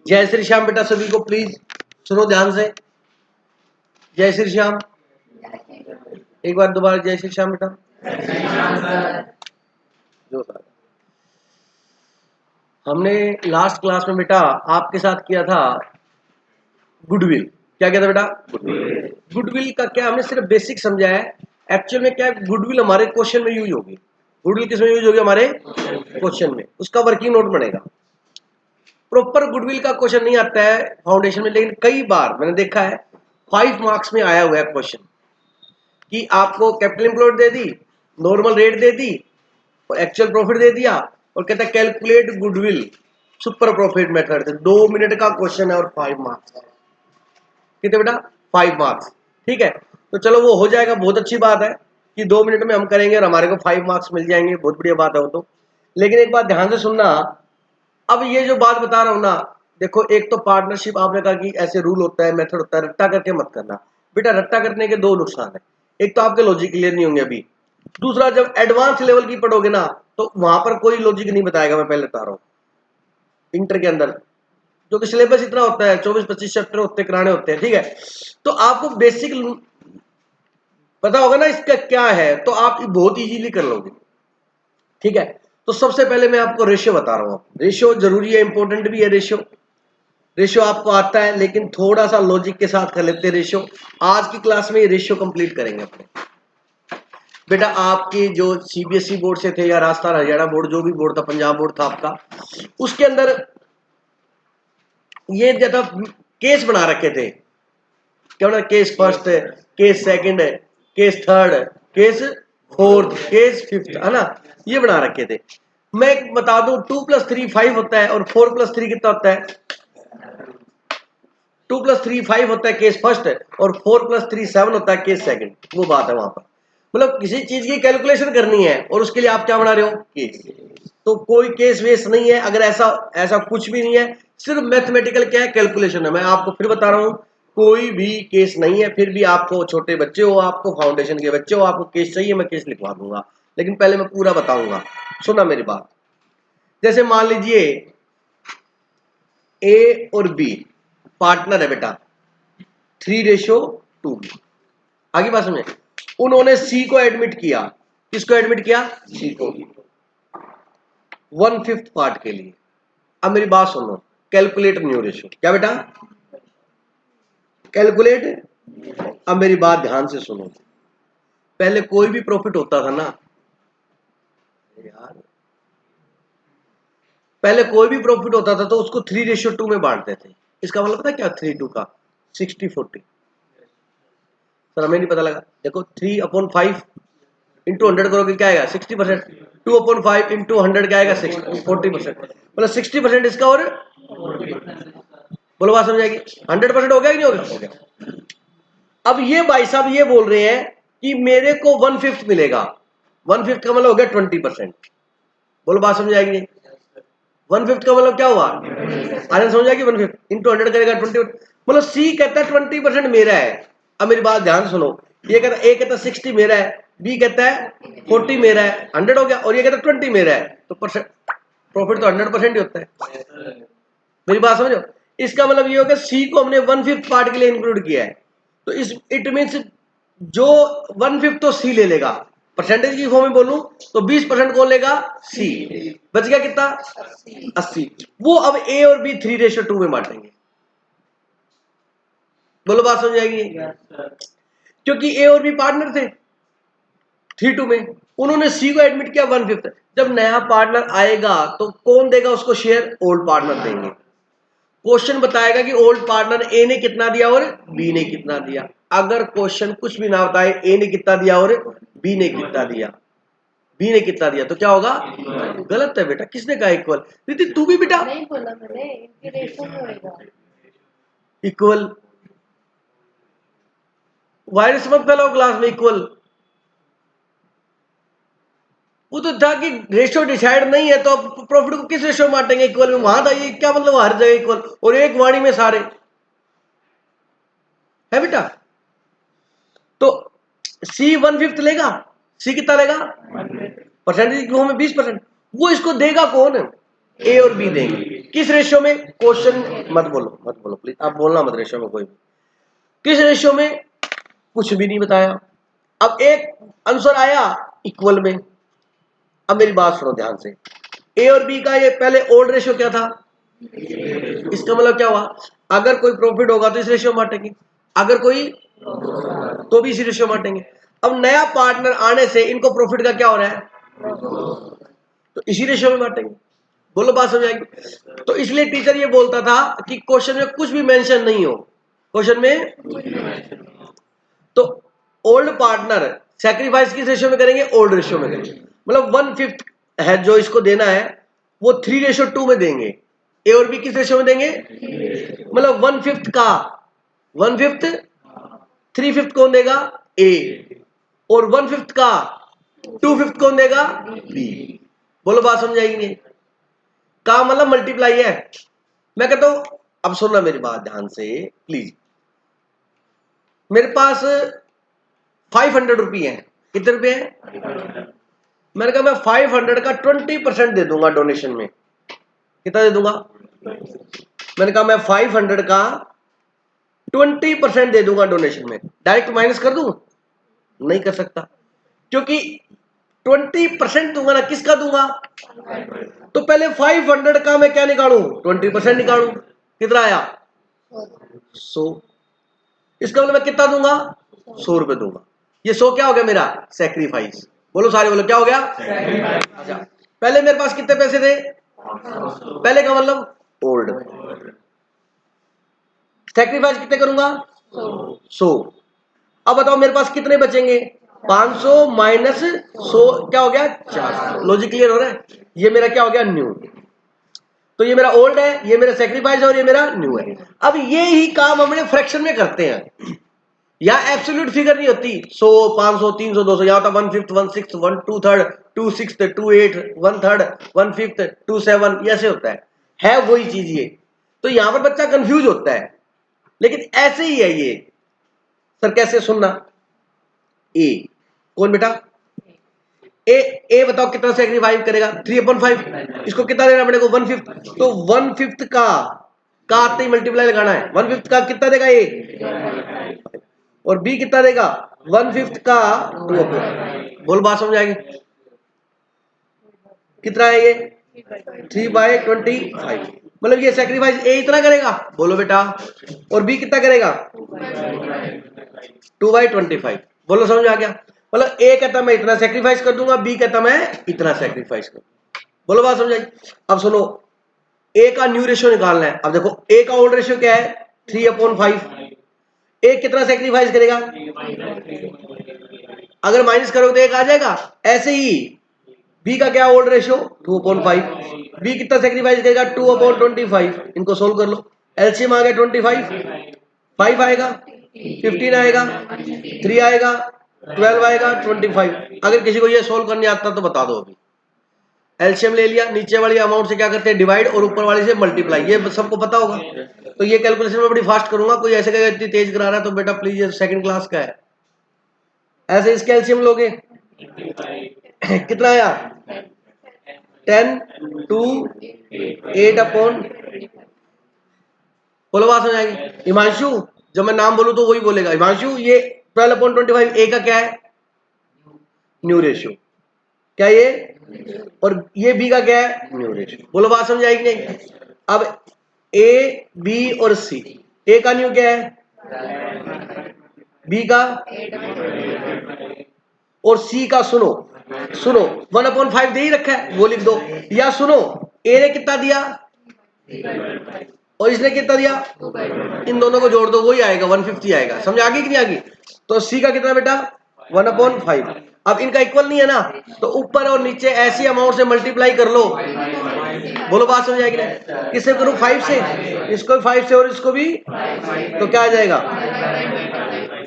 जय श्री श्याम बेटा, सभी को प्लीज सुनो ध्यान से। जय श्री श्याम, एक बार दोबारा जय श्री श्याम बेटा। जो सर हमने लास्ट क्लास में बेटा आपके साथ किया था गुडविल। क्या किया था बेटा? गुडविल का क्या हमने सिर्फ बेसिक समझा है। एक्चुअल में क्या है, गुडविल हमारे क्वेश्चन में यूज होगी। गुडविल किस में यूज होगी? हमारे क्वेश्चन में। उसका वर्किंग नोट बनेगा। प्रॉपर गुडविल का क्वेश्चन नहीं आता है फाउंडेशन में, लेकिन कई बार मैंने देखा है 5 मार्क्स में आया हुआ है क्वेश्चन कि आपको कैपिटल एम्प्लॉयड दे दी, नॉर्मल रेट दे दी और एक्चुअल प्रॉफिट दे दिया और कहता है calculate goodwill super profit method से। 2 मिनट का क्वेश्चन है और 5 मार्क्स। कितने बेटा? 5 मार्क्स। ठीक है, तो चलो वो हो जाएगा, बहुत अच्छी बात है कि 2 मिनट में हम करेंगे और हमारे को 5 मार्क्स मिल जाएंगे, बहुत बढ़िया बात है वो तो। लेकिन एक बात ध्यान से सुनना, अब ये जो बात बता रहा हूं ना, देखो एक तो पार्टनरशिप आपने कहा कि ऐसे रूल होता है, मेथड होता है, रट्टा करके मत करना बेटा। रट्टा करने के 2 नुकसान है। एक तो आपके लॉजिक क्लियर नहीं होंगे अभी, दूसरा जब एडवांस लेवल की पढ़ोगे ना तो वहां पर कोई लॉजिक नहीं बताएगा। मैं पहले बता रहा हूँ, इंटर के अंदर जो कि सिलेबस इतना होता है, 24-25 चैप्टर होते कराने होते हैं। ठीक है, तो आपको बेसिक पता होगा ना इसका क्या है, तो आप बहुत इजीली कर लोगे। ठीक है, तो सबसे पहले मैं आपको रेशियो बता रहा हूं। रेशियो जरूरी है, इंपॉर्टेंट भी है रेशियो। रेशियो आपको आता है लेकिन थोड़ा सा लॉजिक के साथ कर लेते हैं रेशियो। आज की क्लास में ये रेशियो कंप्लीट करेंगे अपने बेटा। आपके जो सीबीएसई बोर्ड से थे या राजस्थान हरियाणा बोर्ड, जो भी बोर्ड था, पंजाब बोर्ड था आपका, उसके अंदर ये ज्यादा केस बना रखे थे। क्या बना? Case first, case second, case third, case fourth, case fifth, है ना? ये बना रखे थे। मैं बता दूं 2 + 3 5 होता है और 4 + 3 कितना होता है? 2 + 3 5 होता है केस फर्स्ट और 4 + 3 7 होता है केस सेकंड। वो बात है वहां पर, मतलब किसी चीज की कैलकुलेशन करनी है और उसके लिए आप क्या बना रहे हो? केस। तो कोई केस वेस नहीं है, अगर ऐसा ऐसा कुछ भी नहीं है, सिर्फ मैथमेटिकल क्या है? कैलकुलेशन है। मैं आपको फिर बता रहा हूं, कोई भी केस नहीं है। फिर भी आपको, छोटे बच्चे हो, आपको फाउंडेशन के बच्चे हो, आपको केस चाहिए, मैं केस लिखवा दूंगा, लेकिन पहले मैं पूरा बताऊंगा। सुना मेरी बात। जैसे मान लीजिए ए और बी पार्टनर है बेटा, 3:2। आगे बात समझे? उन्होंने सी को एडमिट किया। किसको एडमिट किया? सी को, 1/5 पार्ट के लिए। अब मेरी बात सुनो, कैलकुलेट न्यू रेशियो। क्या बेटा? कैलकुलेट। अब मेरी बात ध्यान से सुनो, पहले कोई भी प्रॉफिट होता था ना यार, पहले कोई भी प्रॉफिट होता था तो उसको 3:2 में बांटते थे। इसका मतलब पता क्या? 3:2 का 60-40। सर हमें नहीं पता लगा। देखो 3/5 इंटू 100 करोगे क्या आएगा? 60%। 2/5 इंटू 100 क्या आएगा? 40%। मतलब 60% इसका और बोलो, बात समझ आएगी? 100% हो गया कि नहीं हो गया? हो गया। अब ये भाई साहब ये बोल रहे हैं कि मेरे को 1/5 मिलेगा। 1/5 का मतलब हो गया 20%। बोलो, बात समझ आएगी? 1/5 का मतलब क्या हुआ? आने समझ आएगी? 1/5 इंटू 100 करेगा 20, मतलब सी कहता है 20% मेरा है। अब मेरी बात ध्यान सुनो, ये कहता है, ए कहता है 60 मेरा है, बी कहता है 40 मेरा है, 100 हो गया, और ये कहता है 20 मेरा है। तो परसेंट प्रॉफिट तो 100% ही होता है। मेरी बात समझो? इसका मतलब ये होगा सी को हमने 1/5 पार्ट के लिए इंक्लूड किया है, तो इस इट मीन्स जो 1/5 तो सी ले लेगा। परसेंटेज की फॉर्म में बोलूं तो 20% कौन लेगा? सी। बच गया कितना? 80। वो अब ए और बी 3:2 में बांटेंगे। बोलो, बात समझ आएगी? क्योंकि ए और बी पार्टनर थे 3:2 में, उन्होंने सी को एडमिट किया 1/5। जब नया पार्टनर आएगा तो कौन देगा उसको शेयर? ओल्ड पार्टनर देंगे। क्वेश्चन बताएगा कि ओल्ड पार्टनर ए ने कितना दिया और बी ने कितना दिया। अगर क्वेश्चन कुछ भी ना बताए, ए ने कितना दिया और बी ने कितना दिया, बी ने कितना दिया, तो क्या होगा? गलत है बेटा। किसने कहा इक्वल? दीदी तू भी बेटा नहीं बोला मैंने, इनके रेशो में होएगा। इक्वल वायरस मत फैलाओ क्लास में। इक्वल वो तो था कि रेशियो डिसाइड नहीं है तो प्रॉफिट को किस रेशियो में बांटेंगे? इक्वल में। वहां था ये क्या मतलब? हर जगह इक्वल और एक वाणी में सारे है बेटा। तो सी 1/5 लेगा। सी कितना लेगा? परसेंटेज की फॉर्म में 20%। वो इसको देगा कौन? ए और बी देंगे। किस रेशियो में? क्वेश्चन मत बोलो प्लीज, आप बोलना मत रेशियो में कोई भी। किस रेशियो में? कुछ भी नहीं बताया। अब एक आंसर आया इक्वल में। अब मेरी बात सुनो ध्यान से, ए और बी का ये पहले ओल्ड रेशियो क्या था? इसका मतलब क्या हुआ? अगर कोई प्रॉफिट होगा तो इस रेशियो में बांटेंगे, अगर कोई तो भी इसी रेशियो में बांटेंगे। अब नया पार्टनर आने से इनको प्रॉफिट का क्या हो रहा है? तो इसी रेशियो में बांटेंगे। बोलो बात समझ आएगी? तो इसलिए टीचर ये बोलता था कि क्वेश्चन में कुछ भी मेंशन नहीं हो, क्वेश्चन में तो ओल्ड पार्टनर सैक्रिफाइस किस रेशियो में करेंगे? ओल्ड रेशियो में करेंगे। मतलब 1/5 है जो इसको देना है वो 3:2 में देंगे। ए और बी किस रेशियो में देंगे? मतलब 1/5 का 1/5 3/5 कौन देगा? ए। और 1/5 का 2/5 कौन देगा? बी। बोलो बात समझाएगी नहीं? का मतलब मल्टीप्लाई है। मैं कहता हूं अब सुनना मेरी बात ध्यान से प्लीज। मेरे पास 500 रुपये है। कितने रुपए हैं? मैंने कहा मैं 500 का 20% दे दूंगा डोनेशन में। कितना दे दूंगा? मैंने कहा मैं 500 का 20% दे दूंगा डोनेशन में। डायरेक्ट माइनस कर दूं? नहीं कर सकता, क्योंकि 20% दूंगा ना। किसका दूंगा? तो पहले 500 का मैं क्या निकालू? 20% निकालू। कितना आया? 100। इसका मतलब मैं कितना दूंगा? 100 रुपए दूंगा। ये 100 क्या हो गया मेरा? सैक्रिफाइस। बोलो सारे बोलो क्या हो गया? अच्छा, पहले मेरे पास कितने पैसे थे? पहले का मतलब ओल्ड। सैक्रिफाइस कितने करूंगा? 100। अब बताओ मेरे पास कितने बचेंगे? 500 माइनस 100 क्या हो गया? 400। लॉजिक क्लियर हो रहा है? ये मेरा क्या हो गया? न्यू। तो ये मेरा ओल्ड है, ये मेरा सैक्रिफाइस है और ये मेरा न्यू है। अब ये ही काम हमने फ्रैक्शन में करते हैं। यहाँ एब्सोल्यूट फिगर नहीं होती 100 500 300 200। यहाँ होता 1/5 1/6 1/2 2/6 2/8 1/3 1/5 2/7 ऐसे होता है वही चीज ये। तो यहाँ पर बच्चा कंफ्यूज होता है, लेकिन ऐसे ही है ये। सर कैसे? सुनना। ए कौन बेटा? ए बताओ कितना सेक्रीफाइस करेगा? 3/5। इसको कितना देना पड़ेगा? 1/5। तो 1/5 का आते ही मल्टीप्लाई लगाना है। 1/5 का कितना देगा ए? और बी कितना देगा? 1/5 का 2/5। बोल बात समझ आएगी? कितना है ये? 3/25। मतलब ये सेक्रीफाइस ए इतना करेगा। बोलो बेटा। और बी कितना करेगा? 2/25। बोलो समझ आ गया? मतलब ए कहता मैं इतना सेक्रीफाइस कर दूंगा, बी कहता मैं इतना सेक्रीफाइस कर। बोलो बात समझ आई? अब सुनो, ए का न्यू रेशियो निकालना है। अब देखो ए का ओल्ड रेशियो क्या है? 3/5। ए कितना सेक्रीफाइस करेगा? अगर माइनस करोगे तो एक आ जाएगा। ऐसे ही बी का क्या ओल्ड रेशियो? 2/5। बी कितना सेक्रीफाइस करेगा? 2/25। इनको सोल्व कर लो। एलसीएम आ गया 25। 5 आएगा, 15 आएगा, 3 आएगा, 12 आएगा, 25। अगर किसी को ये सोल्व करने आता तो बता दो। अभी एलसीएम ले लिया, नीचे वाली अमाउंट से क्या करते हैं? डिवाइड, और ऊपर वाली से मल्टीप्लाई। ये सबको पता होगा। तो ये कैलकुलेशन में बड़ी फास्ट करूंगा। कोई ऐसे कहेगा इतनी तेज करा रहा है तो बेटा प्लीज ये सेकंड क्लास का है। ऐसे इसके एलसीएम लोगे कितना आया? 10 2 8/। बोलो बात समझ आएगी? हिमांशु जब मैं नाम बोलूं तो वही बोलेगा। हिमांशु ये 12/25 ए का क्या है? New ratio. क्या ये? और ये बी का क्या है? New ratio. बोलो बात समझ आएगी नहीं? अब ए बी और सी, ए का न्यू क्या है? बी का, और सी का सुनो 1/5 दे ही रखा है, वो लिख दो। या सुनो, ए ने कितना दिया और इसने कितना दिया? इन दोनों को जोड़ दो, वही आएगा 150 आएगा। समझ आ गई कि नहीं आ गई? तो सी का कितना बेटा? 1/5। अब इनका इक्वल नहीं है ना, तो ऊपर और नीचे ऐसी अमाउंट से मल्टीप्लाई कर लो। बोलो बात समझ आएगी ना? किससे करूं? 5 से। इसको भी 5 से और इसको भी, तो क्या आ जाएगा?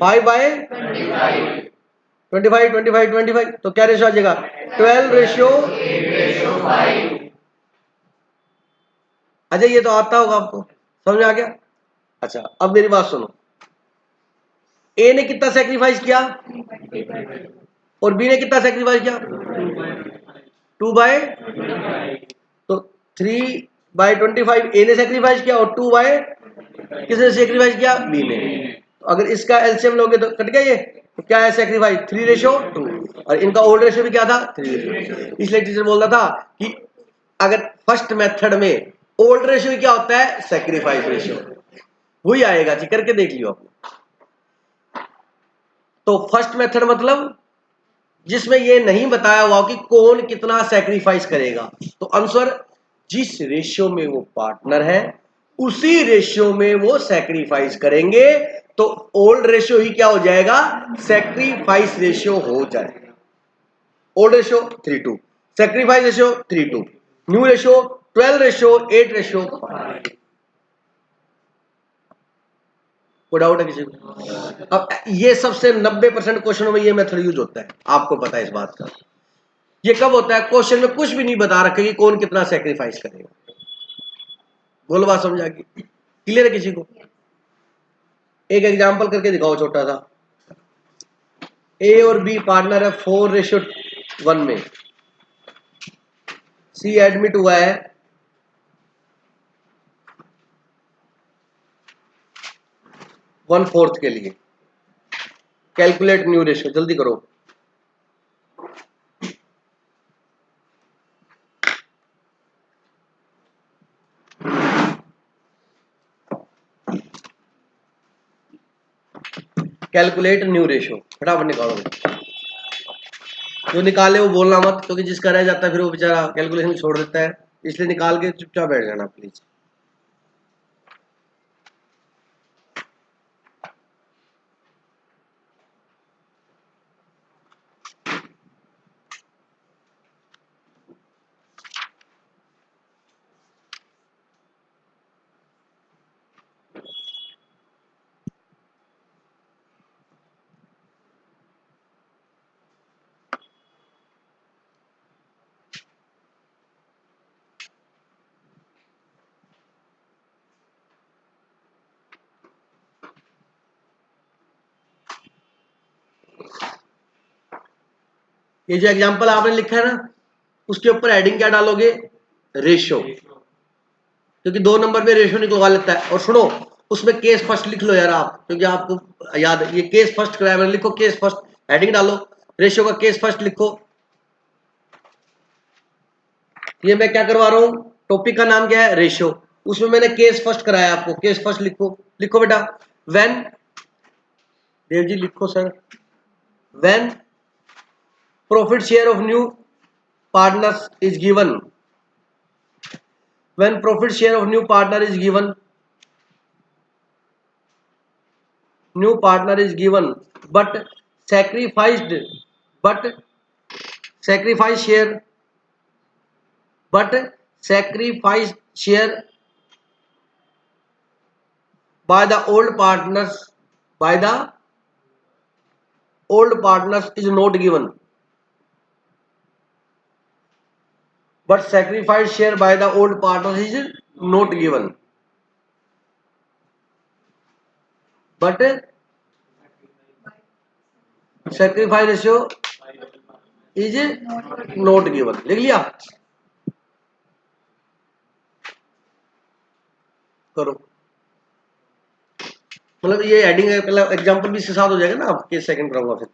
5/25 तो क्या रेशियो आ जाएगा? 12:5। अजय ये तो आता होगा आपको, समझ आ गया? अच्छा अब मेरी बात सुनो, ए ने कितना सेक्रीफाइस किया और बी ने कितना सेक्रीफाइस किया? 2/। तो 3/25 ए ने सेक्रीफाइस किया और 2 किसने सेक्रीफाइस किया, बी ने। तो अगर इसका एलसीएम लोगे तो कट गया ये, तो क्या है सेक्रीफाइस 3:2 और इनका ओल्ड रेशियो भी क्या था 3:2। इसलिए टीचर बोलता था कि अगर फर्स्ट मेथड में ओल्ड रेशियो क्या होता है, सेक्रीफाइस रेशियो, वही आएगा जी, करके देख लियो आपने। तो फर्स्ट मेथड मतलब जिसमें ये नहीं बताया हुआ कि कौन कितना सेक्रीफाइस करेगा। तो आंसर जिस रेशियो में वो पार्टनर है उसी रेशियो में वो सेक्रीफाइस करेंगे, तो ओल्ड रेशियो ही क्या हो जाएगा, सेक्रीफाइस रेशियो हो जाएगा। Old ratio 3:2, sacrifice ratio 3:2, new ratio 12:8:5। कोई डाउट है किसी को? अब ये सबसे 90% क्वेश्चनों में ये मेथड यूज होता है, आपको पता है इस बात का। ये कब होता है, क्वेश्चन में कुछ भी नहीं बता रखे कि कौन कितना सेक्रीफाइस करेगा। बोलो बात समझ आ गई, क्लियर है किसी को? एक एग्जांपल करके दिखाओ छोटा सा। ए और बी पार्टनर है 4:1 में, सी एडमिट हुआ है 1/4 के लिए। कैलकुलेट न्यू रेशियो, जल्दी करो। कैलकुलेट न्यू रेशियो, फटाफट निकालो। जो निकाले वो बोलना मत, क्योंकि जिसका रह जाता है फिर वो बेचारा कैलकुलेशन छोड़ देता है, इसलिए निकाल के चुपचाप बैठ जाना प्लीज। ये जो एग्जांपल आपने लिखा है ना, उसके ऊपर हेडिंग क्या डालोगे, रेशियो, क्योंकि 2 नंबर में रेशियो निकलवा लेता है। और सुनो, उसमें केस फर्स्ट लिख लो यार आप, क्योंकि आपको याद है ये केस फर्स्ट कराया, लिखो केस फर्स्ट, हेडिंग डालो रेशियो का केस फर्स्ट लिखो। ये मैं क्या करवा रहा हूं, टॉपिक का नाम क्या है, रेशियो, उसमें मैंने केस फर्स्ट कराया आपको, केस फर्स्ट लिखो। लिखो बेटा, व्हेन, देव जी लिखो sir, when profit share of new partners is given, when profit share of new partner is given, new partner is given, but sacrificed, but sacrifice share, but sacrifice share by the old partners, by the old partners is not given, but sacrifice share by the old partners is not given, but sacrifice ratio is not given। लिख लिया, करो। मतलब ये heading है, पहला example भी इसके साथ हो जाएगा ना, आप केस सेकंड कराऊंगा फिर।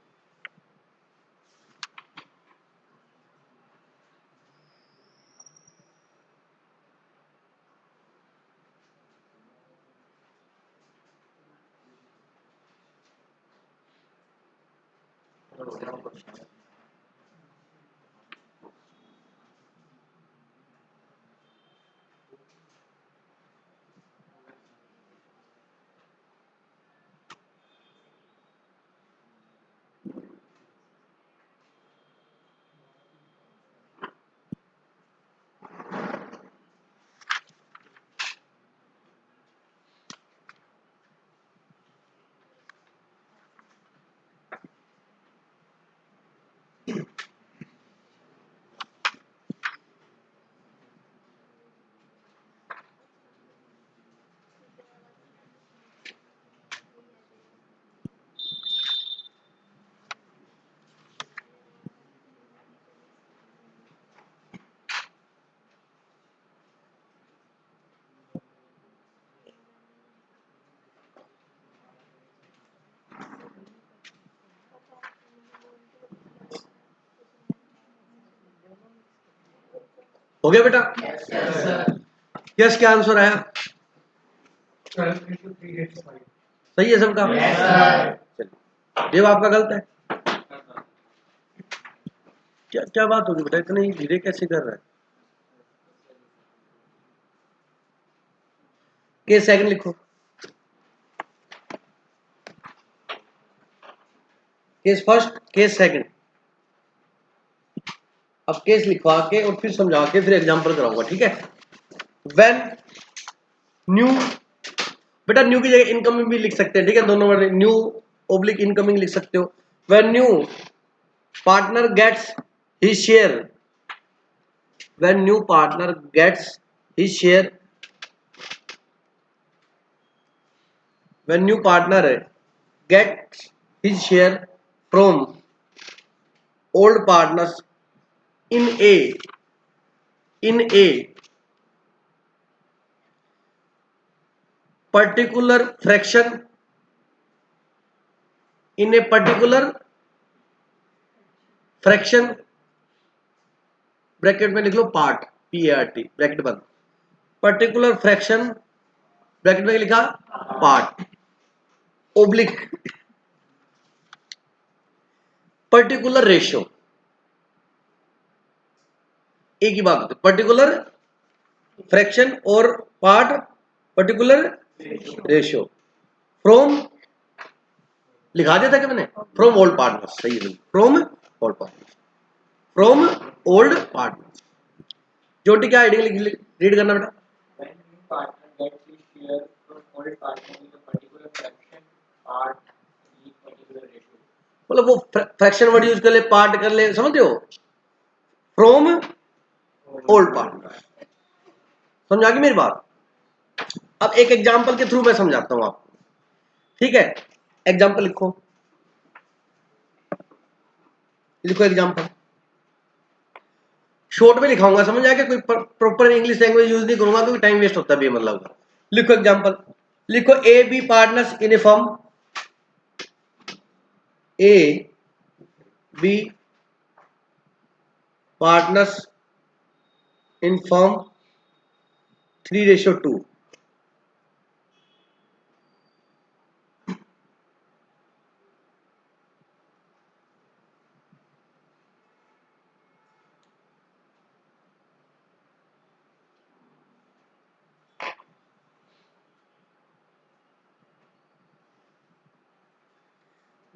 हो गया बेटा? यस क्या आंसर आया? 12:3:5. सही है सबका? चलिए ये आपका गलत है। क्या क्या बात होगी बेटा, इतनी धीरे कैसे कर रहा है? केस सेकंड लिखो, केस फर्स्ट केस सेकंड। अब केस लिखवा के और फिर समझा के फिर एग्जांपल कराऊंगा, ठीक है? व्हेन न्यू, बेटा न्यू की जगह इनकमिंग भी लिख सकते हैं, ठीक है? दोनों वर्ड न्यू ओब्लिक इनकमिंग लिख सकते हो। When new partner gets his share, when new partner gets his share, when new partner gets his share from old partners in a particular fraction, in a particular fraction, bracket में लिख लो part, PART bracket बंद, particular fraction bracket में लिखा part, oblique particular ratio, एक ही बात होती है, particular fraction और पार्ट पर्टिकुलर रेशियो, फ्रॉम लिखा दिया था कि मैंने, फ्रॉम ओल्ड पार्टनर्स, सही है, from old partners, from old partners. जोटी क्या हेडिंग रीड करना बेटा? When new partner gets his share from old partner in a particular fraction, part in particular ratio. मतलब वो फ्रैक्शन वर्ड यूज कर ले, पार्ट कर ले, समझते हो? फ्रॉम ओल्ड पार्टनर, समझा कि मेरी बात? अब एक एग्जांपल के थ्रू मैं समझाता हूं आपको, ठीक है? एग्जांपल लिखो, लिखो एग्जांपल, शॉर्ट में लिखाऊंगा, समझ आएगा? कोई प्रॉपर इंग्लिश लैंग्वेज यूज नहीं करूंगा क्योंकि टाइम वेस्ट होता है बेमतलब का। लिखो एग्जांपल, लिखो A B partners in A firm, A B partners in firm 3:2,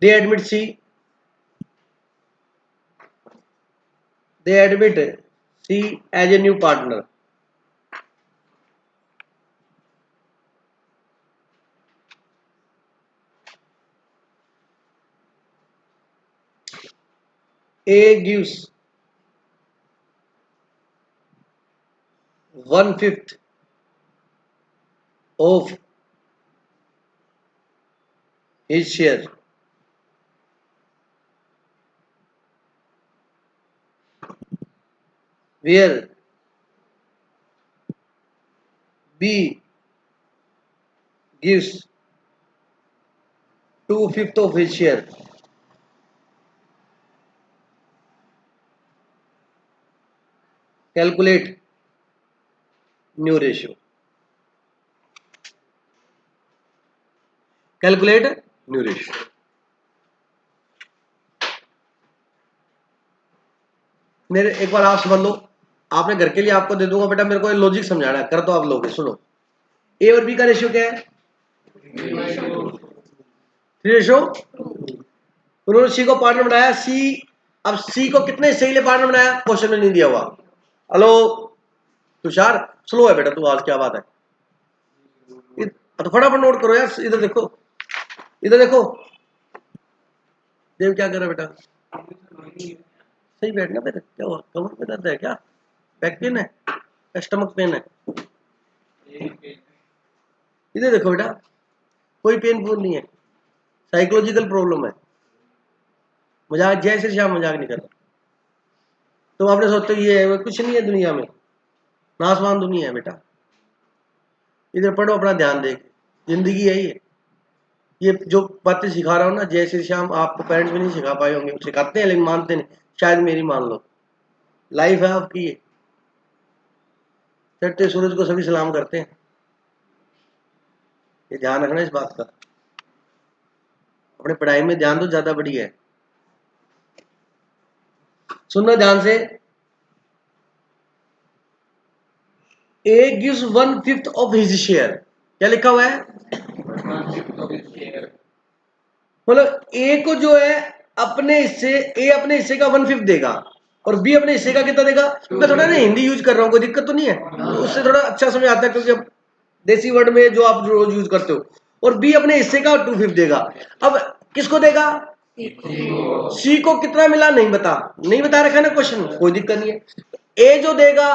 they admit C, they admit C as a new partner, A gives 1/5 of his share, where B gives 2/5 of his share. Calculate new ratio. Calculate new ratio. मेरे एक बार आप समझ लो, आपने घर के लिए आपको दे दूंगा बेटा, मेरे को लॉजिक समझाना है, कर तो आप लोगे। सुनो, ए और बी का रेशियो क्या है? 3:2। उन्होंने सी को पार्टनर बनाया, सी, अब सी को कितने हिस्से के लिए पार्टनर बनाया? क्वेश्चन में नहीं दिया हुआ। हेलो तुषार, स्लो है बेटा तू आज, क्या बात है? तो फटाफट नोट करो यार, इधर देखो, इधर देखो, देव क्या कर रहा है बेटा? सही बैठना बेटा, क्या हुआ? कमर में दर्द है क्या? बैक पेन है? स्टमक पेन है? इधर देखो बेटा, कोई पेन फोन नहीं है, साइकोलॉजिकल प्रॉब्लम है। मजाक, जैसे श्याम मजाक नहीं कर रहा। तुम आपने सोचते हो ये कुछ नहीं है दुनिया में, नासवान दुनिया है बेटा। इधर पढ़ो, अपना ध्यान दे, जिंदगी है ये जो बातें सिखा रहा हूँ ना, जय श्री श्याम आपको पेरेंट्स भी नहीं सिखा पाए होंगे, सिखाते हैं लेकिन मानते नहीं, शायद मेरी मान लो, लाइफ है आपकी ये। चढ़ते सूरज को सभी सलाम करते हैं, ये ध्यान रखना इस बात का। अपने पढ़ाई में ध्यान दो, ज्यादा बढ़िया है। सुनना ध्यान से। A gives 1/5 of his share। क्या लिखा हुआ है? मतलब A को जो है अपने हिस्से, A अपने हिस्से का 1/5 देगा और B अपने हिस्से का कितना देगा। मैं थोड़ा ना हिंदी यूज कर रहा हूँ, कोई दिक्कत तो नहीं है, तो उससे थोड़ा अच्छा समझ आता है, क्योंकि अब देसी वर्ड में जो आप रोज यूज करते हो। और B अपने हिस्से का 2/5 देगा। अब किसको देगा? C को कितना मिला नहीं बता रखा है ना क्वेश्चन, कोई दिक्कत नहीं है। A जो देगा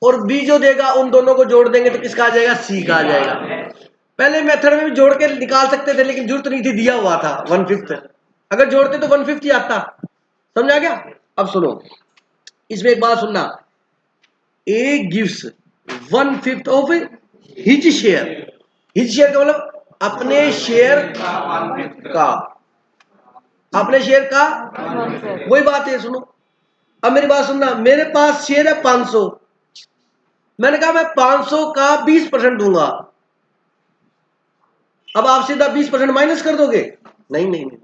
और B जो देगा, उन दोनों को जोड़ देंगे तो किसका आ जाएगा? C का आ जाएगा। पहले मेथड में भी जोड़ के निकाल सकते थे, लेकिन जरूरत नहीं थी, दिया हुआ था 1/5। अगर जोड़ते तो 1/5 ही आता। समझ आ गया? अब सुनो, इसमें एक बात सुनना। A gives 1/5 of his share. His share का मतलब अपने शेयर का, अपने शेयर का। वही बात है, सुनो अब मेरी बात सुनना। मेरे पास शेयर है 500, मैंने कहा मैं 500 का 20% दूंगा। अब आप सीधा 20% माइनस कर दोगे? नहीं नहीं नहीं,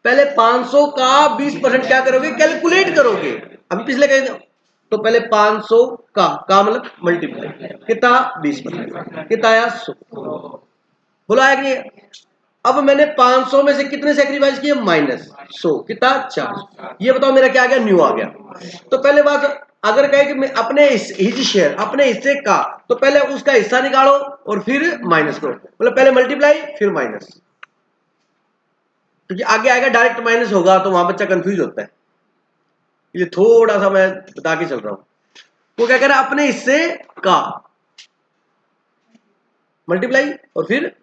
पहले 500 का 20% क्या करोगे? कैलकुलेट करोगे। अभी पिछले कहे तो पहले 500 का मतलब मल्टीप्लाई, कितना? 20%, कितना आया? 100। बोला है कि नहीं? अब मैंने 500 में से कितने सेक्रीफाइस किए? -100, कितना? 4। ये बताओ मेरा क्या आ गया? न्यू आ गया। तो पहले बात, अगर कहे कि मैं अपने हिज शेयर, अपने हिस्से का, तो पहले उसका हिस्सा निकालो और फिर माइनस करो। मतलब पहले मल्टीप्लाई फिर माइनस, क्योंकि आगे आएगा डायरेक्ट माइनस होगा तो वहां बच्चा कंफ्यूज होता है, ये थोड़ा सा मैं बता के चल रहा हूं। वो क्या कह रहा है? अपने हिस्से का मल्टीप्लाई और फिर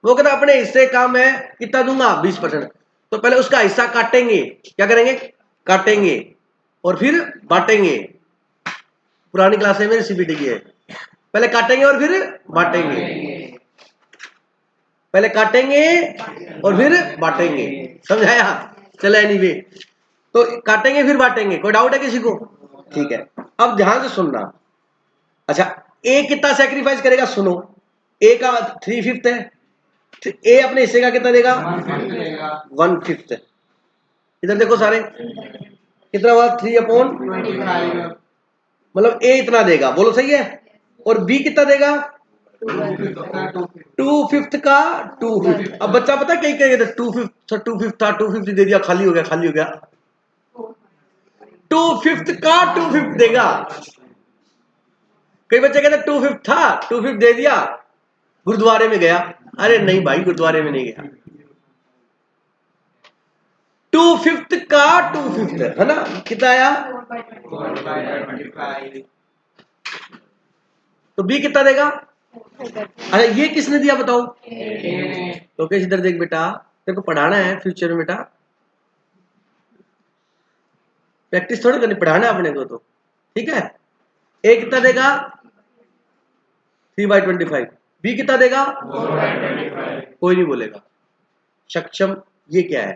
वो कहता अपने हिस्से का मैं कितना दूंगा? 20%। तो पहले उसका हिस्सा काटेंगे, क्या करेंगे? काटेंगे और फिर बांटेंगे। पुरानी क्लास में सीबीटी की है, पहले काटेंगे और फिर बांटेंगे, पहले काटेंगे और फिर बांटेंगे। समझाया? चले एनीवे, तो काटेंगे फिर बांटेंगे। कोई डाउट है किसी को? ठीक है, अब ध्यान से सुनना। अच्छा, ए कितना सेक्रीफाइस करेगा? सुनो, ए का 3/5 है, ए अपने हिस्से का कितना देगा? 1/5। इधर देखो सारे, कितना हुआ? 3/25। मतलब ए इतना देगा, बोलो सही है। और बी कितना देगा? 2/5 का 2/5। अब बच्चा पता कहीं कहेगा 2/5 था, 2/5 दे दिया, खाली हो गया, खाली हो गया। 2/5 का 2/5 देगा। कई बच्चे कहते 2/5 था, 2/5 दे दिया, गुरुद्वारे में गया। अरे नहीं भाई, गुरुद्वारे में नहीं गया। 2/5 का 2/5 है ना? कितना आया? तो बी कितना देगा? अरे ये किसने दिया बताओ? तो कैसे? इधर देख बेटा, तेरे को पढ़ाना है फ्यूचर में बेटा, प्रैक्टिस थोड़ी करनी, पढ़ाना है अपने को तो, ठीक है। ए कितना देगा? 3/25। बी कितना देगा? 4/25। कोई नहीं बोलेगा। सक्षम, ये क्या है?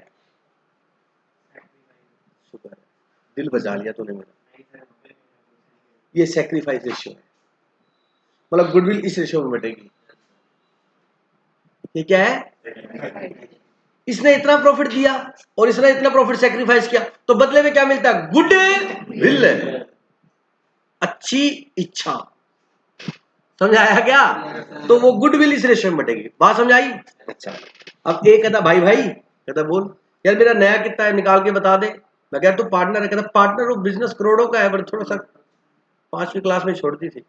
शुक्र है, दिल बचा लिया तूने मेरा। ये सैक्रिफाइस रेशियो है, मतलब गुडविल इस रेशियो में बटेगी। ये क्या है? इसने इतना प्रॉफिट दिया और इसने इतना प्रॉफिट सैक्रिफाइस किया, तो बदले में क्या मिलता है? गुड विल, अच्छी इच्छा। समझाया क्या? तो वो गुडविल इस रेशियो में बटेगी। बात समझाई? अच्छा, अब एक कहता भाई भाई, कहता बोल यार मेरा नया कितना है, निकाल के बता दे। मैं कहता तू पार्टनर है, कहता पार्टनर वो बिजनेस करोड़ों का है, पर थोड़ा सा 5वीं क्लास में छोड़ दी थी।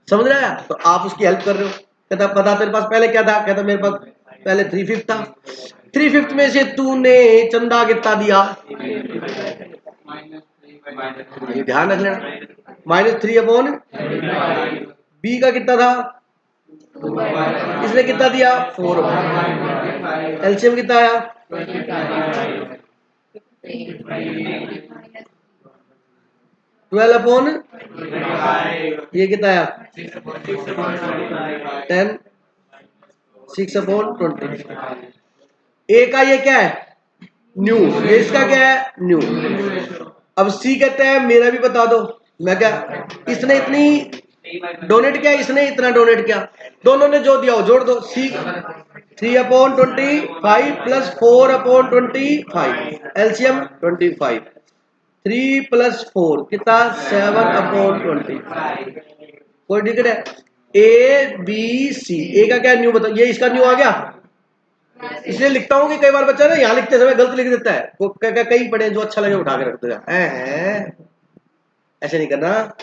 समझ रहा है? तो आप उसकी हेल्प कर रहे हो। कहता पता तेरे पास पहले क्या था? कहता मेरे पास पहले 3/5 था। 3/5 में से तूने चंदा कितना दिया? ये ध्यान रख लेना, -3/, बी का कितना था? इसने कितना दिया? 4। एलसीएम कितना आया? 12/, ये कितना आया? 10, 6/20। ए का ये क्या है? न्यू। ये इसका क्या है? न्यू। अब सी कहते हैं मेरा भी बता दो, मैं क्या, इसने इतनी डोनेट किया, इसने इतना डोनेट किया, दोनों ने जो दिया वो जोड़ दो। सी 3/25 प्लस 4/25, एलसीएम 25, 3 प्लस 4 कितना 7/20। कोई टिकट है, ए बी सी, ए का क्या न्यू बताओ, ये इसका न्यू आ गया। इसलिए लिखता हूँ कि कई बार बच्चा ना यहाँ लिखते समय गलत लिख देता है, वो कई पढ़े जो अच्छा लगे उठा के रख देगा, ऐसे नहीं करना।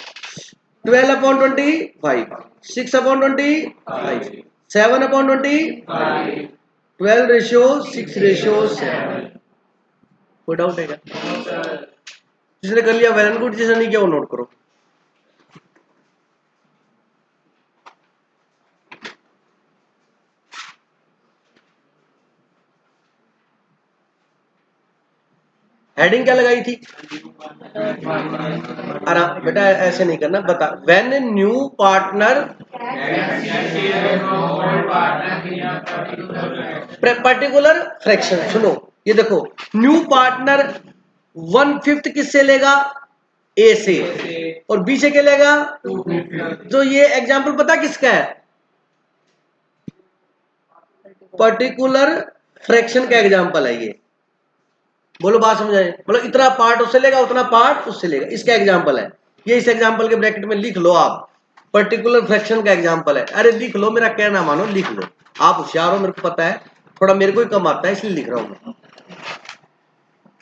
12/25, 6/25, 7/25, 12:6:7। कोई डाउट है क्या? जिसने कर लिया वेल एंड गुड, जिसने नहीं किया वो नोट करो। हेडिंग क्या लगाई थी? आराम बेटा, ऐसे नहीं करना, बता। When new partner particular fraction, सुनो ये देखो, न्यू पार्टनर 1/5 किससे लेगा? ए से, और बी से क्या लेगा? तो ये एग्जाम्पल पता किसका है? पर्टिकुलर फ्रैक्शन का एग्जाम्पल है ये। बोलो बात समझाए, बोलो इतना पार्ट उससे लेगा, उतना पार्ट उससे लेगा, इसका एग्जाम्पल है ये। इस एग्जाम्पल के ब्रैकेट में लिख लो आप, पर्टिकुलर फ्रैक्शन का एग्जाम्पल है। अरे लिख लो, मेरा कहना मानो, लिख लो। आप होशियार हो, मेरे को पता है, थोड़ा मेरे को ही कम आता है इसलिए लिख रहा हूं मैं।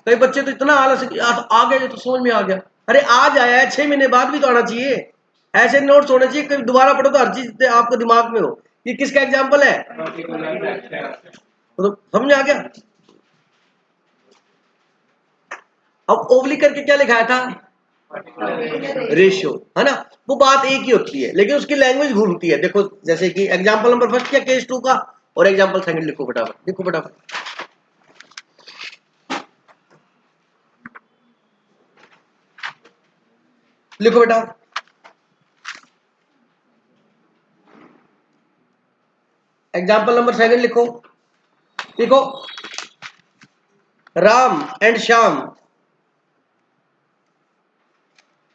कई बच्चे तो इतना आलस आ गया तो समझ में आ गया। अरे आज आया है, 6 महीने बाद भी तो आना चाहिए, ऐसे नोट्स होने चाहिए, कभी दोबारा पढ़ो तो हर चीज आपको दिमाग में हो। ये किसका एग्जाम्पल है? तो समझ आ गया। अब ओवली करके क्या लिखाया था? रेशियो, है ना। वो बात एक ही होती है लेकिन उसकी लैंग्वेज घूमती है। देखो जैसे कि एग्जांपल नंबर फर्स्ट क्या, केस 2 का, और एग्जांपल सेकंड लिखो फटाफट, लिखो फटाफट। लिखो बेटा, एग्जांपल नंबर सेकंड लिखो। लिखो, राम एंड श्याम,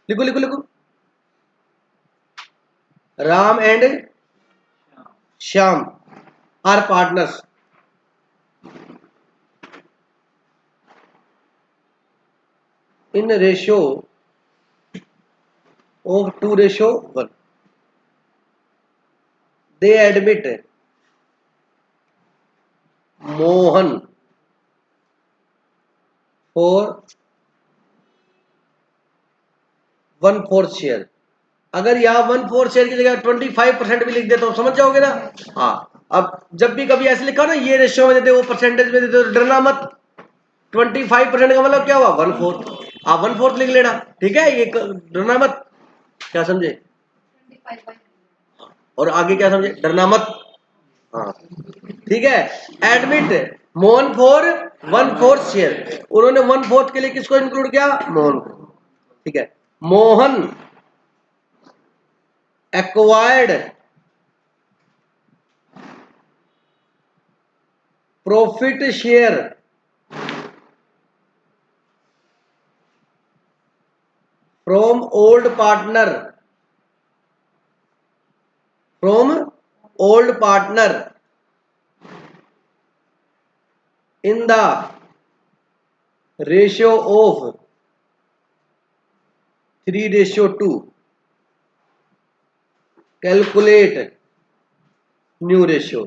लिखो लिखो लिखो, Ram and Shyam are partners in ratio of 2:1. They admit Mohan for 1/4 share. अगर यहाँ 1/4 शेयर की जगह 25% भी लिख देता हूँ, समझ जाओगे ना। हाँ, अब जब भी कभी ऐसे लिखा ना, ये रेशियो में देते, वो परसेंटेज में देते, तो डरना मत। 25% का मतलब क्या हुआ? 1/4। आप 1/4 लिख लेना, ठीक है, ये डरना मत। क्या समझे? और आगे क्या समझे? डरना मत। हाँ ठीक है। एडमिट मोहन फॉर 1/4 शेयर, उन्होंने 1/4 के लिए किसको इंक्लूड किया? मोहन को, ठीक है। Mohan acquired profit share from old partner, from old partner in the ratio of 3:2. Calculate new ratio।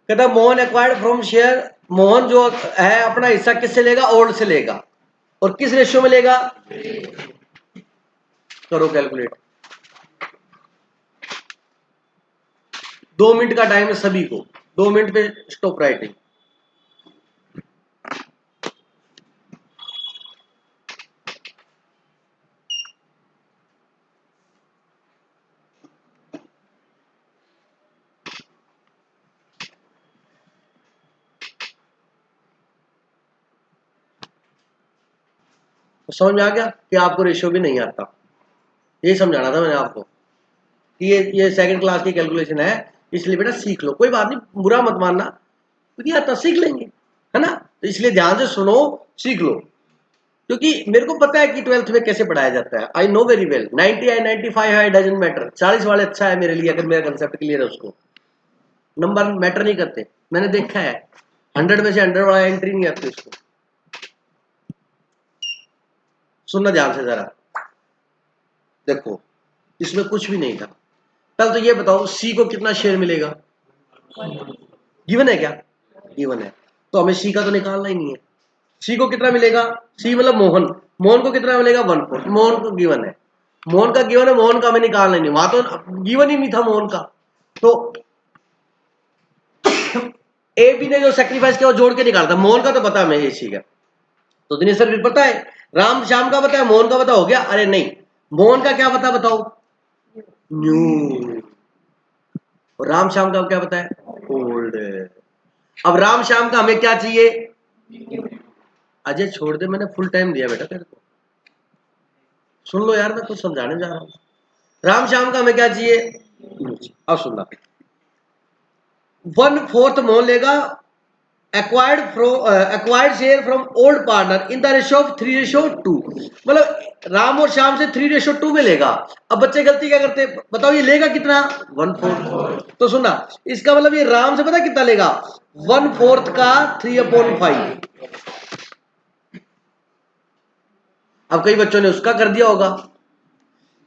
कहता Mohan acquired from share, Mohan जो है अपना हिस्सा किससे लेगा? ओल्ड से लेगा, और किस रेशियो में लेगा? करो कैलकुलेट। 2 मिनट का टाइम है सभी को, 2 मिनट पे स्टॉप राइटिंग। तो समझ में आ गया कि आपको रेशियो भी नहीं आता। यही समझाना था मैंने आपको कि ये सेकंड क्लास की कैलकुलेशन है, इसलिए बेटा सीख लो, कोई बात नहीं, बुरा मत मानना, क्योंकि आता सीख लेंगे, है ना। तो इसलिए ध्यान से सुनो, सीख लो, क्योंकि मेरे को पता है कि 12th में कैसे पढ़ाया जाता है। I know very well. 90 है 95 है डजंट मैटर, 40 वाले अच्छा है मेरे लिए, अगर मेरा कंसेप्ट क्लियर है उसको। नंबर मैटर नहीं करते, मैंने देखा है 100 में से 100 वाला एंट्री नहीं आती उसको। सुनना ध्यान से जरा, देखो इसमें कुछ भी नहीं था। पहले तो ये बताओ सी को कितना शेयर मिलेगा, गिवन है क्या, गिवन है, तो हमें सी का तो निकालना ही नहीं है। सी को कितना मिलेगा, सी मतलब मोहन, मोहन को कितना मिलेगा 1/4, मोहन को गिवन है, मोहन का गिवन है, मोहन का हमें निकालना ही नहीं, वहां तो गिवन ही नहीं था मोहन का। तो ए बी ने जो सेक्रीफाइस किया वो जोड़ के निकाला था, मोहन का तो पता हमें ये चीज है। तो दिनेश सर भी पता है, राम श्याम का पता है, मोहन का पता हो गया। अरे नहीं, मोहन का क्या पता बताओ, न्यू, और राम श्याम का क्या पता है, ओल्ड। अब राम श्याम का हमें क्या चाहिए, अजय छोड़ दे, मैंने फुल टाइम दिया बेटा तेरे को, सुन लो यार मैं कुछ समझाने जा रहा हूं। राम श्याम का हमें क्या चाहिए, अब सुनना, 1/4 मोहन लेगा, acquired share from old partner in the ratio of 3:2, मतलब राम और श्याम से 3:2 में लेगा। अब बच्चे गलती क्या करते बताओ, ये लेगा कितना 1/4, तो सुनना इसका मतलब ये राम से पता कितना लेगा, 1/4 का 3/5। अब कई बच्चों ने उसका कर दिया होगा।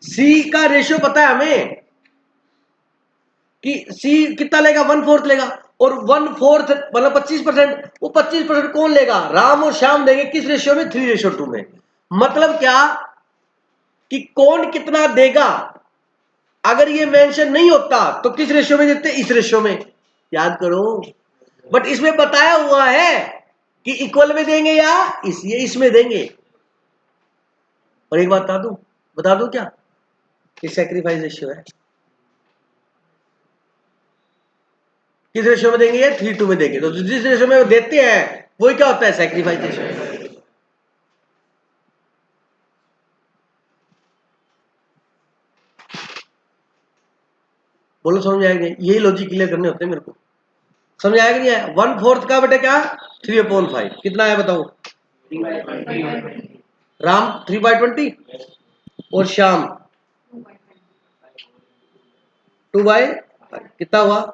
सी का रेशियो पता है हमें कि सी कितना लेगा, 1/4 लेगा, और 1/4 मतलब 25%, वो 25% कौन लेगा, राम और श्याम देंगे, किस रेशियो में, 3:2 में। मतलब क्या कि कौन कितना देगा, अगर ये मेंशन नहीं होता तो किस रेशियो में देते, इस रेशियो में, याद करो। बट इसमें बताया हुआ है कि इक्वल में देंगे या ये इसमें देंगे। और एक बात बता दूं क्या, ये सैक्रिफाइस रेशियो है, किस रेशियो में देंगे, ये 3:2 में देंगे, तो जिस रेशियो में देते हैं वही क्या होता है, सैक्रिफाइस रेशियो। बोलो समझ आएगा, यही लॉजिक क्लियर करने होते हैं मेरे को, समझ आएगा नहीं आया। 1/4 का बेटा क्या, 3/5 कितना है बताओ, राम 3/20 और श्याम 2/5, कितना हुआ।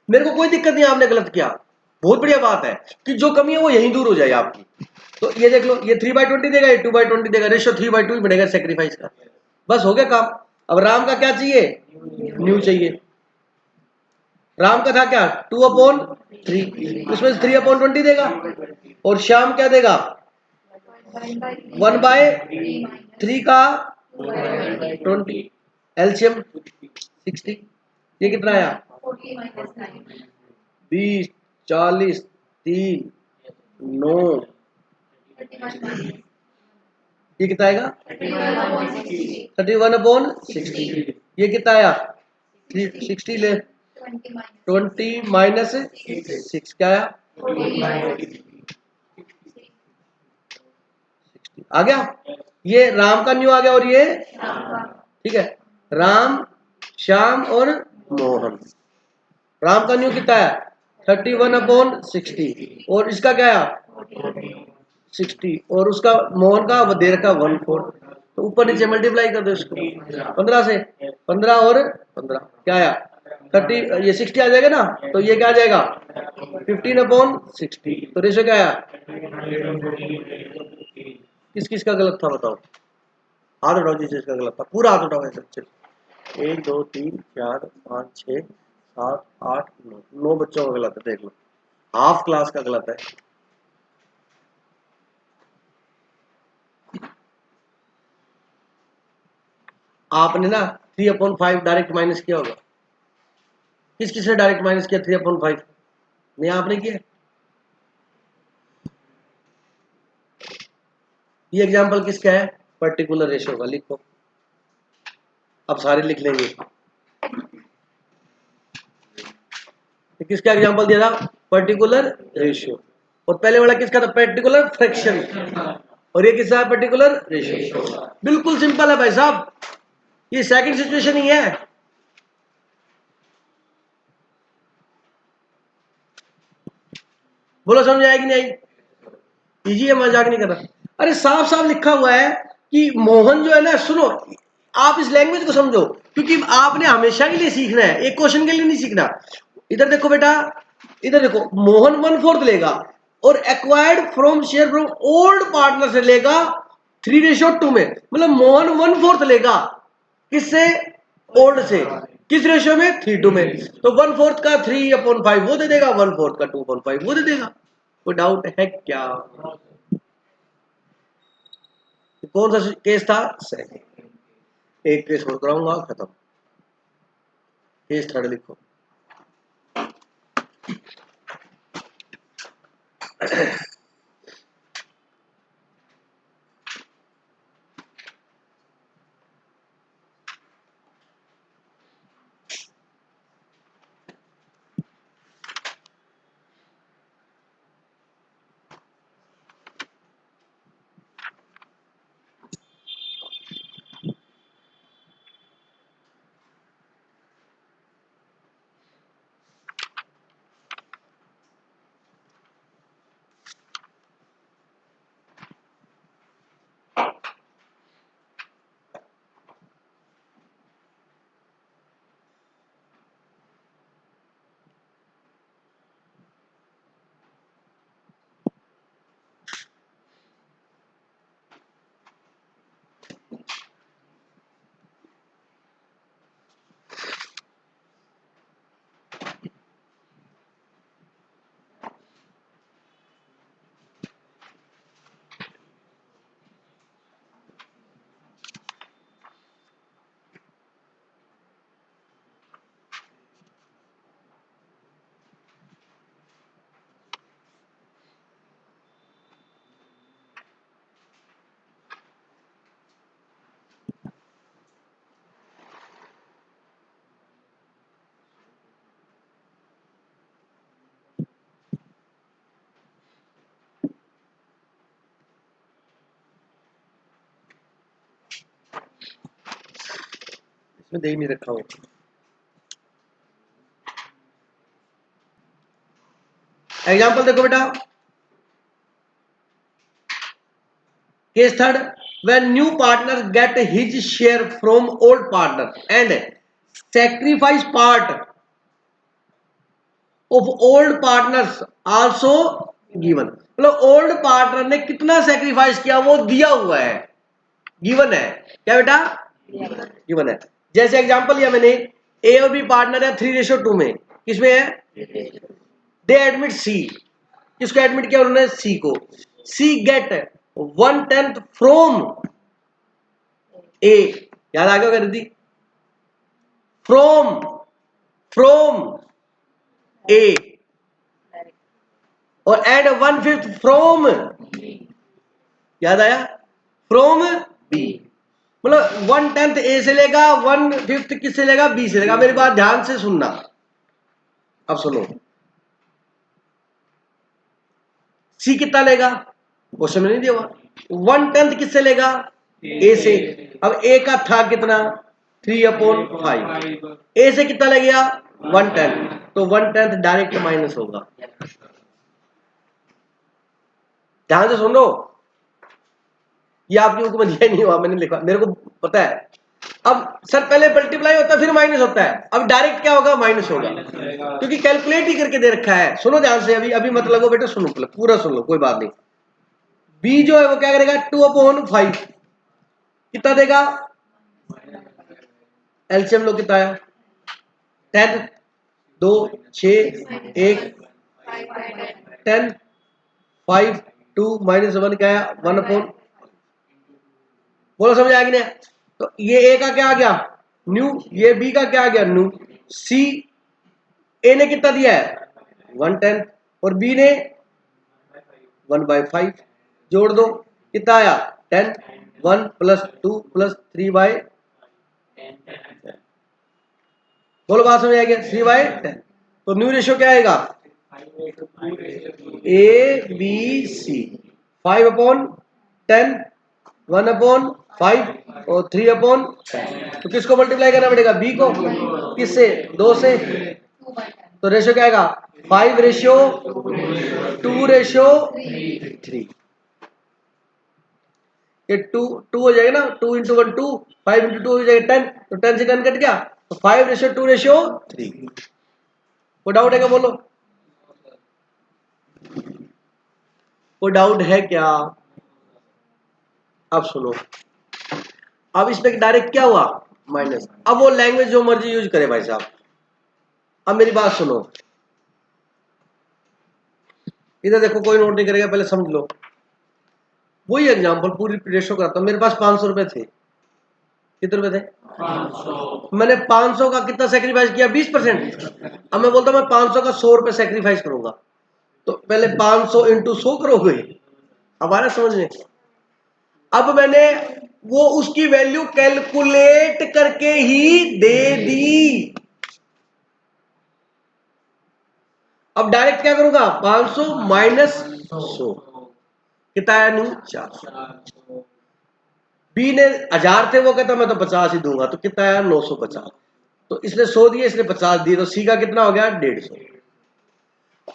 मेरे को कोई दिक्कत नहीं, आपने गलत किया, बहुत बढ़िया बात है कि जो कमी है वो यहीं दूर हो जाए आपकी। तो ये देख लो, ये 3/20 देगा, ये 2/20 देगा, रेशियो 3/2 ही बढ़ेगा सेक्रीफाइस का, बस हो गया काम। अब राम का क्या चाहिए, न्यू चाहिए। राम का था क्या 2/3, उसमें 3/20 देगा, और श्याम क्या देगा 1/3 का 20, एलसीएम 60, ये कितना आया 20, 40, 3, 9, ये कितना आएगा 31/60, ये कितना आया 360 ले 20 माइनस 6 क्या आया 60 आ गया। ये राम का न्यू आ गया और ये ठीक है, राम श्याम और मोहन। राम का न्यू कितना है 31/60, और इसका क्या है 60, और उसका मोहन का देर का 1/4, तो ऊपर नीचे मल्टीप्लाई कर दो इसको 15 से, 15 और 15 क्या आया 30, ये 60 आ जाएगा ना, तो ये क्या आ जाएगा 15/60, तो रेशो क्या आया, किस किस का गलत था बताओ, हाथ उठाओ जिस जिसका गलत था, पूरा हाथ उठाओ ऐसे। 1 2 3 4 5 6 7 8 9 बच्चों का गलत है, देख लो हाफ क्लास का गलत है। आपने ना 3/5 डायरेक्ट माइनस किया होगा, किस किस ने डायरेक्ट माइनस किया 3/5, नहीं आपने किया। ये एग्जांपल किसका है, पर्टिकुलर रेशियो का, लिखो अब सारे लिख लेंगे। किसका एग्जांपल दिया था, पर्टिकुलर रेशियो, और पहले वाला किसका था, पर्टिकुलर फ्रैक्शन, और ये किसका है, पर्टिकुलर रेशियो। बिल्कुल सिंपल है भाई साहब, ये सेकंड सिचुएशन ही है। बोलो समझ आएगी नहीं आई, इजी है, मजाक नहीं कर रहा। अरे साफ साफ लिखा हुआ है कि मोहन जो है ना, सुनो आप इस लैंग्वेज को समझो, क्योंकि आपने हमेशा के लिए सीखना है, एक क्वेश्चन के लिए नहीं सीखना। इधर देखो बेटा, इधर देखो, मोहन 1/4 लेगा और acquired from share from old partner से लेगा 3:2 में, मतलब मोहन 1/4 लेगा किससे, ओल्ड से, किस रेशियो में, 3:2 में। तो 1/4 का 3/5 वो दे देगा, 1/4 का 2/5 वो दे देगा। कोई डाउट है क्या? कौन सा केस था? सेकंड। एक केस और कराऊंगा, खत्म। केस थर्ड लिखो। इसमें दे ही नहीं रखा हूं। एग्जाम्पल देखो बेटा, case third, when new partner get his share from old partner and sacrifice part of old partners also given, मतलब ओल्ड पार्टनर ने कितना सेक्रीफाइस किया वो दिया हुआ है, गिवन है। क्या बेटा? गिवन है। जैसे एग्जांपल लिया मैंने, ए और बी पार्टनर है 3:2 में, किसमें है? दे एडमिट सी, किसको एडमिट किया उन्होंने? सी को। सी गेट 1/10 फ्रॉम ए, याद आ गया होगा दीदी? फ्रॉम ए, और एड 1/5 फ्रॉम, याद आया? फ्रॉम बी, मतलब 1/10 ए से लेगा, 1/5 किससे लेगा? बी से लेगा। मेरी बात ध्यान से सुनना, अब सुनो, सी कितना लेगा? क्वेश्चन में नहीं दिया हुआ। 1/10 किससे लेगा? ए से। अब ए का था कितना? 3/5। ए से कितना लगेगा? 1/10, तो 1/10 डायरेक्ट माइनस होगा। ध्यान से सुनो, ये आपकी बुक में दिया नहीं हुआ, मैंने लिखा, मेरे को पता है। अब सर पहले मल्टीप्लाई होता है फिर माइनस होता है, अब डायरेक्ट क्या होगा? माइनस होगा, क्योंकि कैलकुलेट ही करके दे रखा है। सुनो ध्यान से, अभी अभी मत लगो बेटा, सुनो पूरा सुन लो, कोई बात नहीं। बी जो है वो क्या करेगा? 2/5 कितना देगा? एलसीएम लो, कितना है? 10, 2, 6, 1, 10, 5, 2 -1 क्या है? 1/, बोलो समझ आया कि नहीं? तो ये ए का क्या आ गया? न्यू। ये बी का क्या आ गया? न्यू। सी, ए ने कितना दिया है? 1/10, और बी ने 1/5, जोड़ दो, कितना आया? 10, 1 + 2 + 3/10, बोलो बात समझ आ गया? 3/10। तो न्यू रेशियो क्या आएगा? ए बी सी, 5/10, 1/5 और 3/10। तो किसको मल्टीप्लाई करना पड़ेगा? बी को। किससे? 2 से। तो रेशियो क्या आएगा? 5:2:3। ये 2 हो जाएगा ना, 2 इंटू 1 2, 5 इंटू 2 हो जाएगा 10, तो 10 से 10 कट गया, तो 5:2:3। कोई डाउट है क्या, बोलो, कोई डाउट है क्या? अब सुनो, अब इसमें डायरेक्ट क्या हुआ, माइनस। अब वो लैंग्वेज जो मर्जी यूज करे भाई साहब। अब मेरी बात सुनो, इधर देखो, कोई नोट नहीं करेगा, पहले समझ लो। वही एग्जांपल पूरी रेशो करता हूं। मेरे पास 500 रुपए थे, कितने रुपए थे, 500। मैंने 500 का कितना सेक्रीफाइस किया, 20%। अब मैं बोलता हूं मैं 500 का 100 रुपए सेक्रीफाइस करूंगा, तो पहले 500 इंटू 100 करोगे, हमारा समझ में। अब मैंने वो उसकी वैल्यू कैलकुलेट करके ही दे दी। अब डायरेक्ट क्या करूंगा, 500 माइनस 100 कितना आया, 400। बी ने 1000 थे, वो कहता मैं तो 50 ही दूंगा, तो कितना आया, 950। तो इसने 100 दिए, इसने 50 दिए, तो सी का कितना हो गया, 150।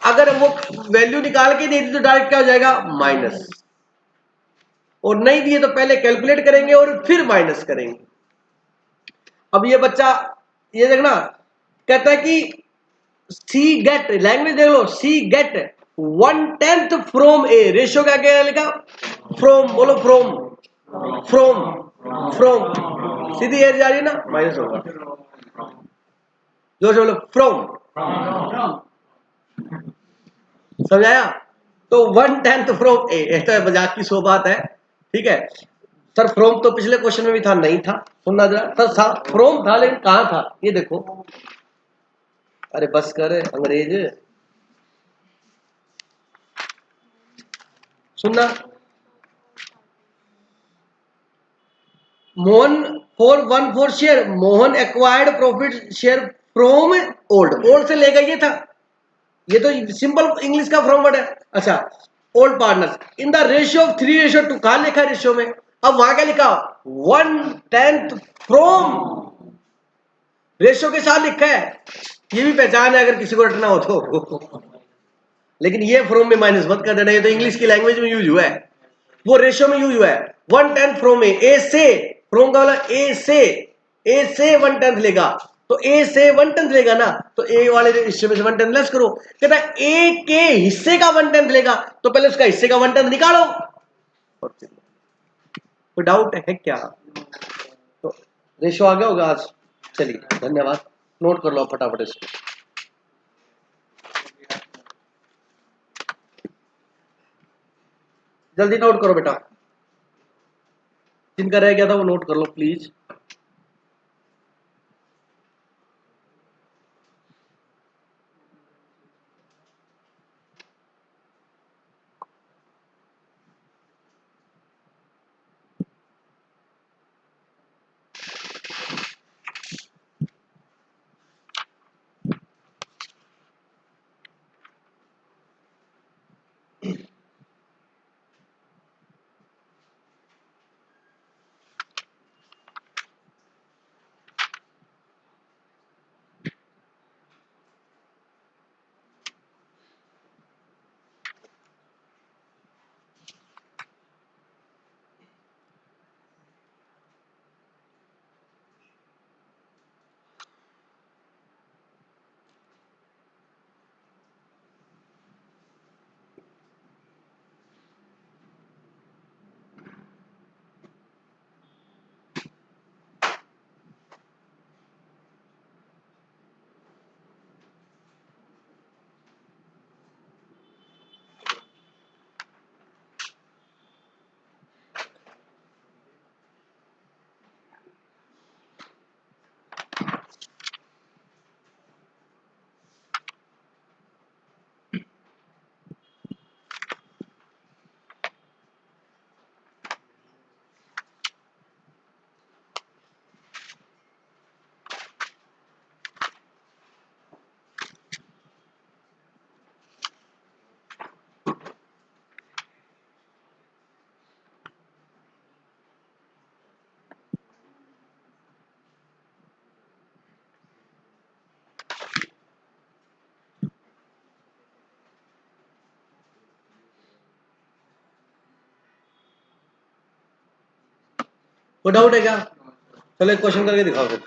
अगर वो वैल्यू निकाल के दे दी तो डायरेक्ट क्या हो जाएगा, माइनस। और नहीं दिए तो पहले कैलकुलेट करेंगे और फिर माइनस करेंगे। अब ये बच्चा, ये देखना, कहता है कि सी गेट, लैंग्वेज देख लो, C get 1/10 from A. Ratio क्या क्या लिखा, फ्रॉम, बोलो फ्रॉम, फ्रॉम, फ्रॉम, सीधी एज जा रही है ना, माइनस होगा, जो बोलो फ्रॉम, समझाया। तो 1/10 फ्रॉम ए, तो मजाक की सो बात है, ठीक है। सर फ्रॉम तो पिछले क्वेश्चन में भी था, नहीं था, सुनना जरा, था फ्रॉम था, लेकिन कहां था, ये देखो। अरे बस कर अंग्रेज, सुनना। Mohan for 1/4 share, Mohan acquired profit share from old, old से लेकर ये था, ये तो सिंपल इंग्लिश का फ्रॉम वर्ड है। अच्छा, old partners in the ratio of 3:2, कहां लिखा है रेशियो में, अब वहां क्या लिखा, 1/10 फ्रॉम, रेशियो के साथ लिखा है। ये भी पहचान है अगर किसी को रटना हो तो। लेकिन ये फ्रॉम में माइनस मत कर देना, ये तो इंग्लिश की लैंग्वेज में यूज हुआ है, वो रेशियो में यूज हुआ है। 1/10 फ्रॉम ए से, फ्रॉम का वाला ए से 1/10 लेगा, तो ए से 1/10 लेगा ना, तो ए वाले रेशियो में से 1/10 लेस करो। कहता ए के हिस्से का 1/10 लेगा, तो पहले उसका हिस्से का 1/10 निकालो। कोई डाउट है क्या? तो रेशियो आ गया होगा आज। चलिए धन्यवाद, नोट कर लो फटाफट इसको। जल्दी नोट करो बेटा, जिनका रह गया था वो नोट कर लो प्लीज। कोई डाउट है क्या? चलो एक क्वेश्चन करके दिखाओ फिर।